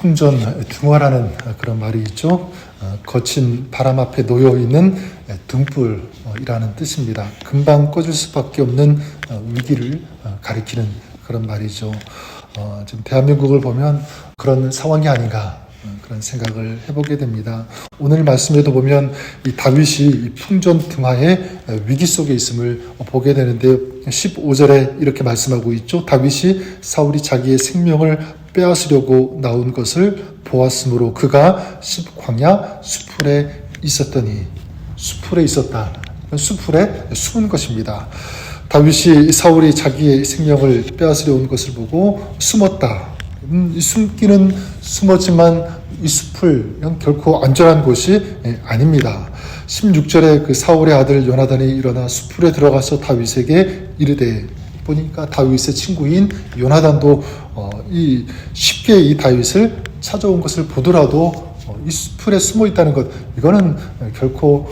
풍전등화라는 그런 말이 있죠. 거친 바람 앞에 놓여있는 등불이라는 뜻입니다. 금방 꺼질 수밖에 없는 위기를 가리키는 그런 말이죠. 지금 대한민국을 보면 그런 상황이 아닌가 그런 생각을 해보게 됩니다. 오늘 말씀에도 보면 이 다윗이 이 풍전등화의 위기 속에 있음을 보게 되는데 15절에 이렇게 말씀하고 있죠. 다윗이 사울이 자기의 생명을 빼앗으려고 나온 것을 보았으므로 그가 광야 수풀에 있었더니, 수풀에 있었다. 수풀에 숨은 것입니다. 다윗이 사울이 자기의 생명을 빼앗으려 온 것을 보고 숨었다. 숨기는 숨었지만 이 숲은 결코 안전한 곳이 아닙니다. 16절에 그 사울의 아들 요나단이 일어나 숲풀에 들어가서 다윗에게 이르되, 보니까 다윗의 친구인 요나단도 쉽게 이 다윗을 찾아온 것을 보더라도 이 숲풀에 숨어 있다는 것, 이거는 결코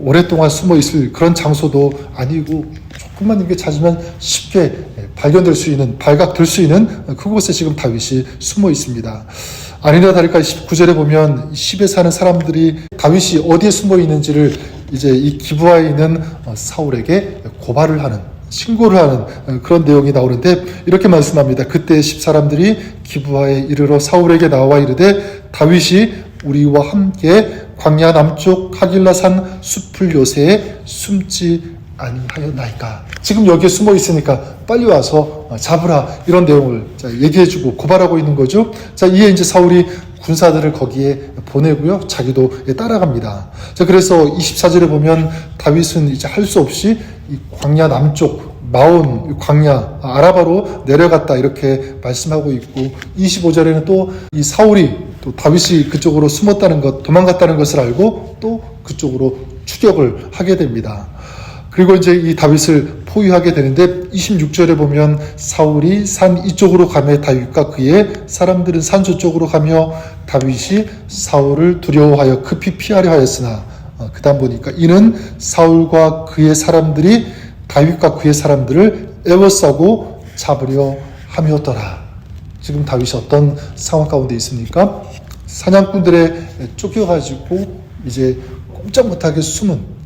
오랫동안 숨어 있을 그런 장소도 아니고 조금만 이렇게 찾으면 쉽게 발견될 수 있는, 발각될 수 있는 그곳에 지금 다윗이 숨어 있습니다. 아니나 다를까 19절에 보면 십에 사는 사람들이 다윗이 어디에 숨어 있는지를 이제 이 기브아에 있는 사울에게 고발을 하는, 신고를 하는 그런 내용이 나오는데 이렇게 말씀합니다. 그때 10사람들이 기브아에 이르러 사울에게 나와 이르되, 다윗이 우리와 함께 광야 남쪽 하길라산 숲풀 요새에 숨지 아니하였나이까. 지금 여기에 숨어 있으니까 빨리 와서 잡으라, 이런 내용을 얘기해주고 고발하고 있는 거죠. 자, 이에 이제 사울이 군사들을 거기에 보내고요, 자기도 따라갑니다. 자, 그래서 24절에 보면 다윗은 이제 할 수 없이 이 광야 남쪽 마온 광야 아라바로 내려갔다, 이렇게 말씀하고 있고, 25절에는 또 이 사울이 또 다윗이 그쪽으로 숨었다는 것, 도망갔다는 것을 알고 또 그쪽으로 추격을 하게 됩니다. 그리고 이제 이 다윗을 포위하게 되는데 26절에 보면 사울이 산 이쪽으로 가며 다윗과 그의 사람들은 산 저쪽으로 가며 다윗이 사울을 두려워하여 급히 피하려 하였으나, 그 다음 보니까 이는 사울과 그의 사람들이 다윗과 그의 사람들을 에워싸고 잡으려 함이었더라. 지금 다윗이 어떤 상황 가운데 있습니까? 사냥꾼들에 쫓겨가지고 이제 꼼짝 못하게 숨은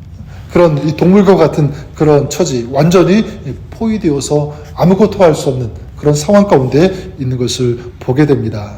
그런 이 동물과 같은 그런 처지, 완전히 포위되어서 아무것도 할 수 없는 그런 상황 가운데 있는 것을 보게 됩니다.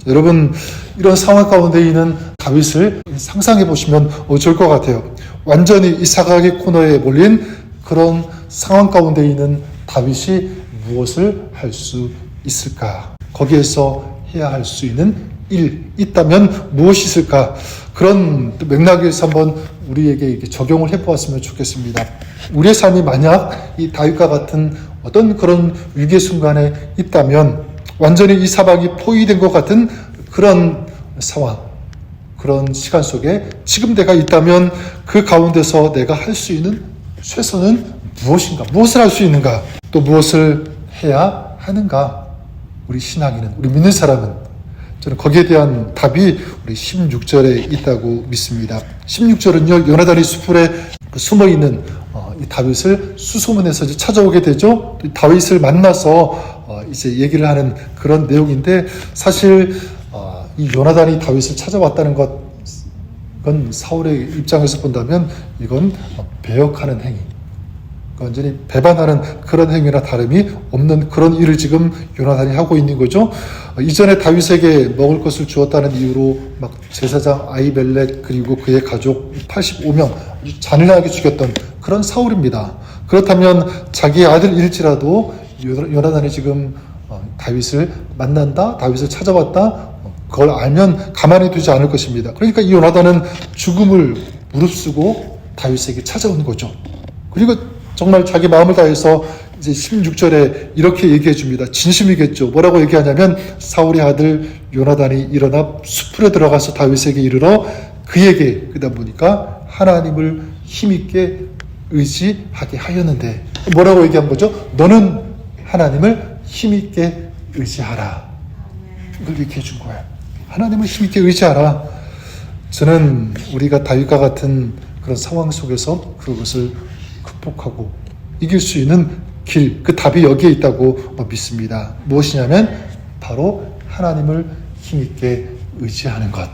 여러분, 이런 상황 가운데 있는 다윗을 상상해 보시면 좋을 것 같아요. 완전히 이 사각의 코너에 몰린 그런 상황 가운데 있는 다윗이 무엇을 할 수 있을까? 거기에서 해야 할 수 있는 일 있다면 무엇이 있을까? 그런 맥락에서 한번 우리에게 이렇게 적용을 해보았으면 좋겠습니다. 우리의 삶이 만약 이 다윗과 같은 어떤 그런 위기의 순간에 있다면, 완전히 이 사방이 포위된 것 같은 그런 상황, 그런 시간 속에 지금 내가 있다면 그 가운데서 내가 할 수 있는 최선은 무엇인가? 무엇을 할 수 있는가? 또 무엇을 해야 하는가? 우리 신앙인은, 우리 믿는 사람은, 저는 거기에 대한 답이 우리 16절에 있다고 믿습니다. 16절은요, 요나단이 숲풀에 숨어있는 이 다윗을 수소문해서 이제 찾아오게 되죠. 다윗을 만나서 이제 얘기를 하는 그런 내용인데, 사실 이 요나단이 다윗을 찾아왔다는 것, 이건 사울의 입장에서 본다면 이건 배역하는 행위, 완전히 배반하는 그런 행위나 다름이 없는 그런 일을 지금 요나단이 하고 있는 거죠. 이전에 다윗에게 먹을 것을 주었다는 이유로 막 제사장 아히멜렉 그리고 그의 가족 85명 잔인하게 죽였던 그런 사울입니다. 그렇다면 자기의 아들일지라도 요나단이 지금 다윗을 만난다, 다윗을 찾아왔다, 그걸 알면 가만히 두지 않을 것입니다. 그러니까 이 요나단은 죽음을 무릅쓰고 다윗에게 찾아온 거죠. 그리고 정말 자기 마음을 다해서 이제 16절에 이렇게 얘기해 줍니다. 진심이겠죠. 뭐라고 얘기하냐면, 사울의 아들 요나단이 일어나 숲풀에 들어가서 다윗에게 이르러 그에게, 그다음 보니까 하나님을 힘있게 의지하게 하였는데, 뭐라고 얘기한 거죠? 너는 하나님을 힘있게 의지하라. 이걸 얘기해 준 거예요. 하나님을 힘있게 의지하라. 저는 우리가 다윗과 같은 그런 상황 속에서 그것을 극복하고 이길 수 있는 길, 그 답이 여기에 있다고 믿습니다. 무엇이냐면 바로 하나님을 힘있게 의지하는 것,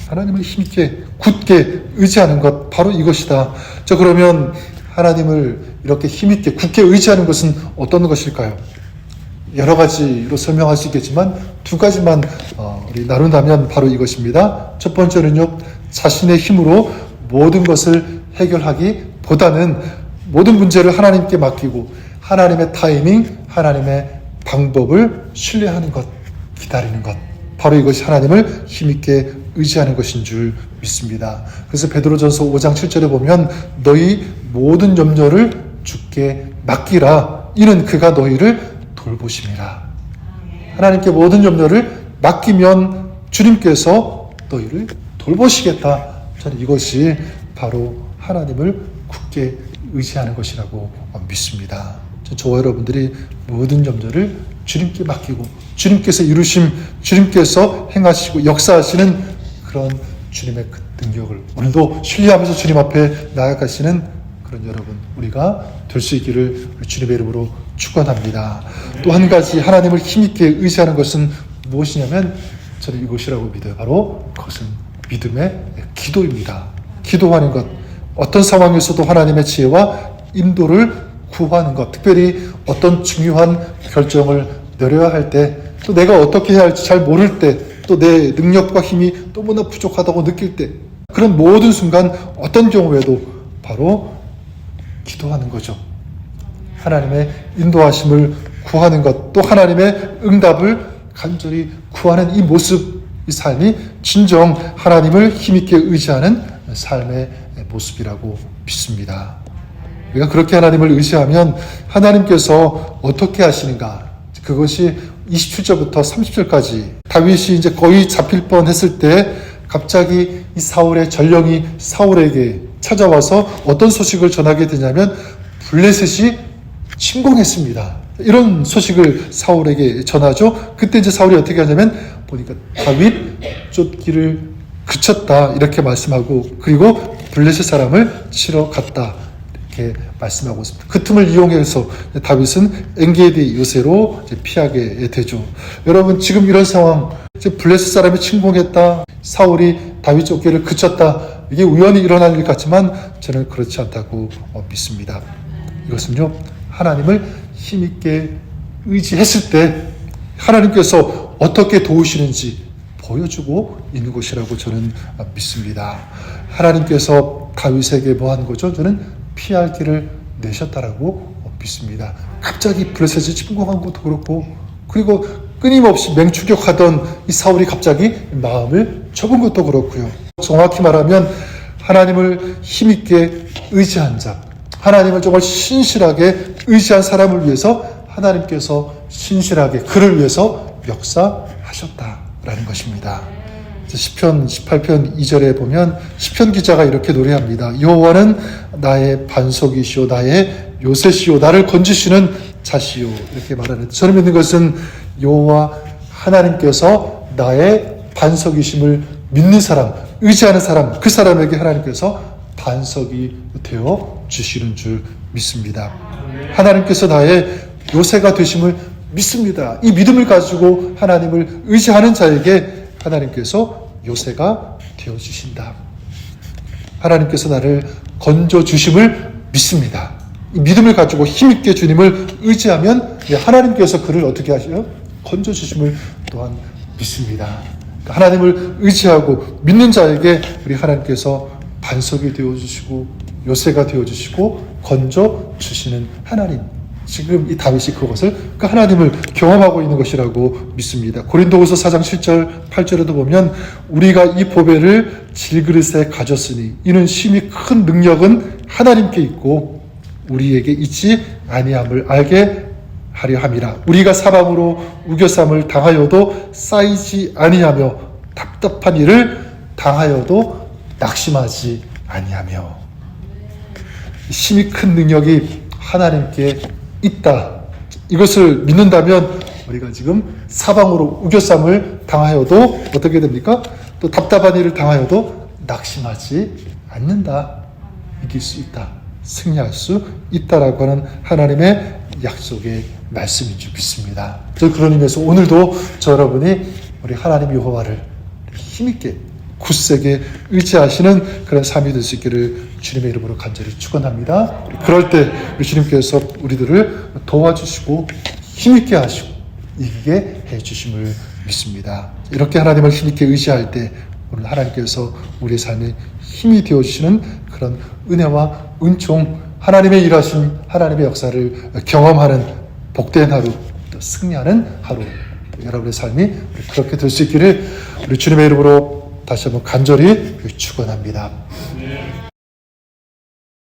하나님을 힘있게 굳게 의지하는 것, 바로 이것이다. 그러면 하나님을 이렇게 힘있게 굳게 의지하는 것은 어떤 것일까요? 여러 가지로 설명할 수 있겠지만 두 가지만 우리 나눈다면 바로 이것입니다. 첫 번째는요, 자신의 힘으로 모든 것을 해결하기보다는 모든 문제를 하나님께 맡기고 하나님의 타이밍, 하나님의 방법을 신뢰하는 것, 기다리는 것, 바로 이것이 하나님을 힘있게 의지하는 것인 줄 믿습니다. 그래서 베드로전서 5장 7절에 보면 너희 모든 염려를 주께 맡기라, 이는 그가 너희를 돌보심이라. 하나님께 모든 염려를 맡기면 주님께서 너희를 돌보시겠다. 저는 이것이 바로 하나님을 굳게 의지하는 것이라고 믿습니다. 저와 여러분들이 모든 염려를 주님께 맡기고 주님께서 이루심, 주님께서 행하시고 역사하시는 그런 주님의 그 능력을 오늘도 신뢰하면서 주님 앞에 나아가시는 그런 여러분, 우리가 될 수 있기를 주님의 이름으로 축원합니다. 또 한 가지 하나님을 힘있게 의지하는 것은 무엇이냐면 저는 이것이라고 믿어요. 바로 그것은 믿음의 기도입니다. 기도하는 것, 어떤 상황에서도 하나님의 지혜와 인도를 구하는 것, 특별히 어떤 중요한 결정을 내려야 할 때, 또 내가 어떻게 해야 할지 잘 모를 때, 또 내 능력과 힘이 너무나 부족하다고 느낄 때, 그런 모든 순간 어떤 경우에도 바로 기도하는 거죠. 하나님의 인도하심을 구하는 것, 또 하나님의 응답을 간절히 구하는 이 모습, 이 삶이 진정 하나님을 힘있게 의지하는 삶의 모습이라고 믿습니다. 우리가 그렇게 하나님을 의지하면 하나님께서 어떻게 하시는가, 그것이 27절부터 30절까지 다윗이 이제 거의 잡힐 뻔했을 때 갑자기 이 사울의 전령이 사울에게 찾아와서 어떤 소식을 전하게 되냐면 블레셋이 침공했습니다. 이런 소식을 사울에게 전하죠. 그때 이제 사울이 어떻게 하냐면 보니까 다윗 쫓기를 그쳤다 이렇게 말씀하고, 그리고 블레셋 사람을 치러 갔다 이렇게 말씀하고 있습니다. 그 틈을 이용해서 다윗은 엔게디 요새로 이제 피하게 되죠. 여러분, 지금 이런 상황, 이제 블레셋 사람이 침공했다, 사울이 다윗 쫓기를 그쳤다, 이게 우연히 일어날 일 같지만 저는 그렇지 않다고 믿습니다. 이것은요, 하나님을 힘있게 의지했을 때 하나님께서 어떻게 도우시는지 보여주고 있는 것이라고 저는 믿습니다. 하나님께서 다윗에게 뭐 한 거죠? 저는 피할 길을 내셨다라고 믿습니다. 갑자기 블레셋이 침공한 것도 그렇고, 그리고 끊임없이 맹추격하던 이 사울이 갑자기 마음을 접은 것도 그렇고요. 정확히 말하면 하나님을 힘있게 의지한 자, 하나님을 정말 신실하게 의지한 사람을 위해서 하나님께서 신실하게 그를 위해서 역사하셨다라는 것입니다. 시편 18편 2절에 보면 시편 기자가 이렇게 노래합니다. 여호와는 나의 반석이시오, 나의 요새시오, 나를 건지시는 자시오, 이렇게 말하는, 저는 믿는 것은 여호와 하나님께서 나의 반석이심을 믿는 사람, 의지하는 사람, 그 사람에게 하나님께서 반석이 되어 주시는 줄 믿습니다. 하나님께서 나의 요새가 되심을 믿습니다. 이 믿음을 가지고 하나님을 의지하는 자에게 하나님께서 요새가 되어 주신다. 하나님께서 나를 건져 주심을 믿습니다. 이 믿음을 가지고 힘있게 주님을 의지하면 하나님께서 그를 어떻게 하시요? 건져 주심을 또한 믿습니다. 하나님을 의지하고 믿는 자에게 우리 하나님께서 반석이 되어 주시고 요새가 되어 주시고 건져 주시는 하나님, 지금 이 다윗이 그것을, 그 하나님을 경험하고 있는 것이라고 믿습니다. 고린도후서 4장 7절 8절에도 보면 우리가 이 보배를 질그릇에 가졌으니 이는 심히 큰 능력은 하나님께 있고 우리에게 있지 아니함을 알게 하려 함이라. 우리가 사방으로 우겨쌈을 당하여도 쌓이지 아니하며 답답한 일을 당하여도 낙심하지 아니하며. 심히 큰 능력이 하나님께 있다. 이것을 믿는다면 우리가 지금 사방으로 우겨쌈을 당하여도 어떻게 됩니까? 또 답답한 일을 당하여도 낙심하지 않는다. 이길 수 있다. 승리할 수 있다라고 하는 하나님의 약속의 말씀인 줄 믿습니다. 그런 의미에서 오늘도 저 여러분이 우리 하나님 여호와를 힘있게 굳세게 의지하시는 그런 삶이 될 수 있기를 주님의 이름으로 간절히 축원합니다. 그럴 때 우리 주님께서 우리들을 도와주시고 힘있게 하시고 이기게 해주심을 믿습니다. 이렇게 하나님을 힘있게 의지할 때 오늘 하나님께서 우리의 삶에 힘이 되어주시는 그런 은혜와 은총, 하나님의 일하신 하나님의 역사를 경험하는 복된 하루, 또 승리하는 하루, 여러분의 삶이 그렇게 될 수 있기를 우리 주님의 이름으로 다시 한번 간절히 축원합니다.